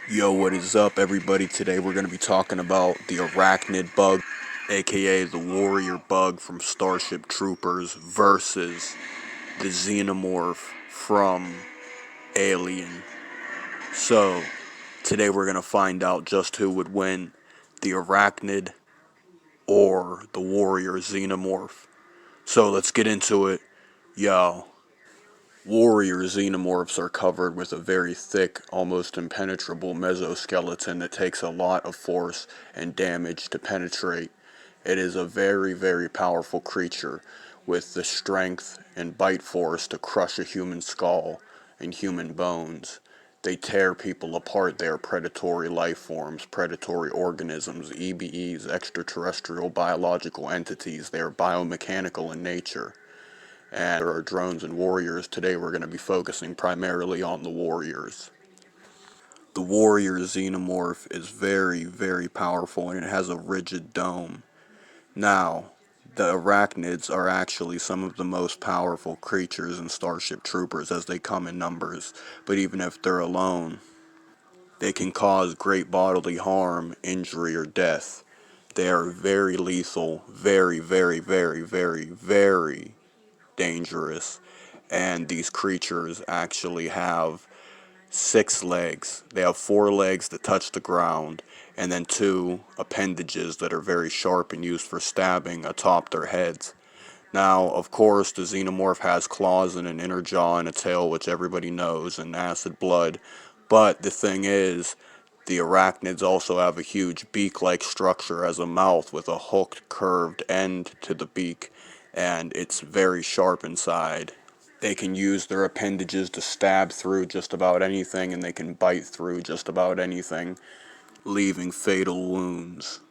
Yo, what is up, everybody? Today we're going to be talking about the Arachnid bug, aka the warrior bug from Starship Troopers, versus the Xenomorph from Alien. So, today we're going to find out just who would win, the Arachnid or the warrior Xenomorph. So, let's get into it. Yo. Warrior xenomorphs are covered with a very thick, almost impenetrable mesoskeleton that takes a lot of force and damage to penetrate. It is a very, very powerful creature with the strength and bite force to crush a human skull and human bones. They tear people apart. They are predatory life forms, predatory organisms, EBEs, extraterrestrial biological entities. They are biomechanical in nature. And there are drones and warriors. Today we're going to be focusing primarily on the warriors. The warrior xenomorph is very, very powerful, and it has a rigid dome. Now, the arachnids are actually some of the most powerful creatures in Starship Troopers as they come in numbers, but even if they're alone, they can cause great bodily harm, injury, or death. They are very lethal, very, very, very, very, very dangerous, and these creatures actually have 6 legs. They have 4 legs that touch the ground, and then 2 appendages that are very sharp and used for stabbing atop their heads. Now, of course, the xenomorph has claws and an inner jaw and a tail, which everybody knows, and acid blood. But the thing is, the arachnids also have a huge beak-like structure as a mouth with a hooked, curved end to the beak, and it's very sharp inside. They can use their appendages to stab through just about anything, and they can bite through just about anything, leaving fatal wounds.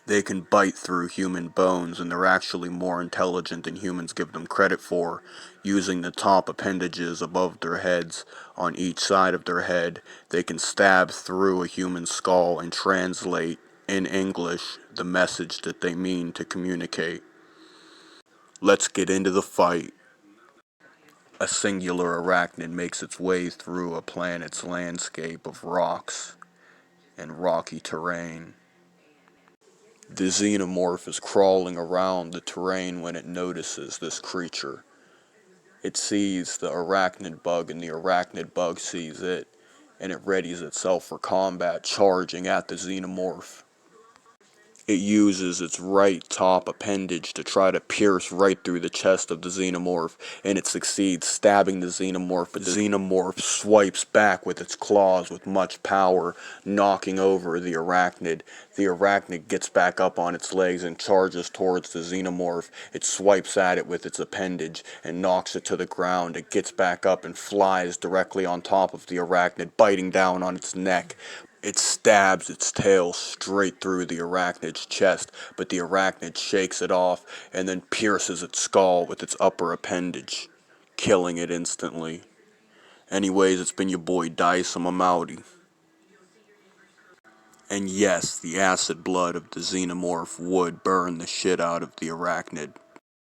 They can bite through human bones, and they're actually more intelligent than humans give them credit for, using the top appendages above their heads on each side of their head. They can stab through a human skull and translate in English the message that they mean to communicate. Let's get into the fight. A singular arachnid makes its way through a planet's landscape of rocks and rocky terrain. The xenomorph is crawling around the terrain when it notices this creature. It sees the arachnid bug, and the arachnid bug sees it, and it readies itself for combat, charging at the xenomorph. It uses its right top appendage to try to pierce right through the chest of the xenomorph, and it succeeds, stabbing the xenomorph, but the xenomorph swipes back with its claws with much power, knocking over the arachnid. The arachnid gets back up on its legs and charges towards the xenomorph. It swipes at it with its appendage and knocks it to the ground. It gets back up and flies directly on top of the arachnid, biting down on its neck. It stabs its tail straight through the arachnid's chest, but the arachnid shakes it off and then pierces its skull with its upper appendage, killing it instantly. Anyways, it's been your boy DICEM, I'm outie. And yes, the acid blood of the xenomorph would burn the shit out of the arachnid.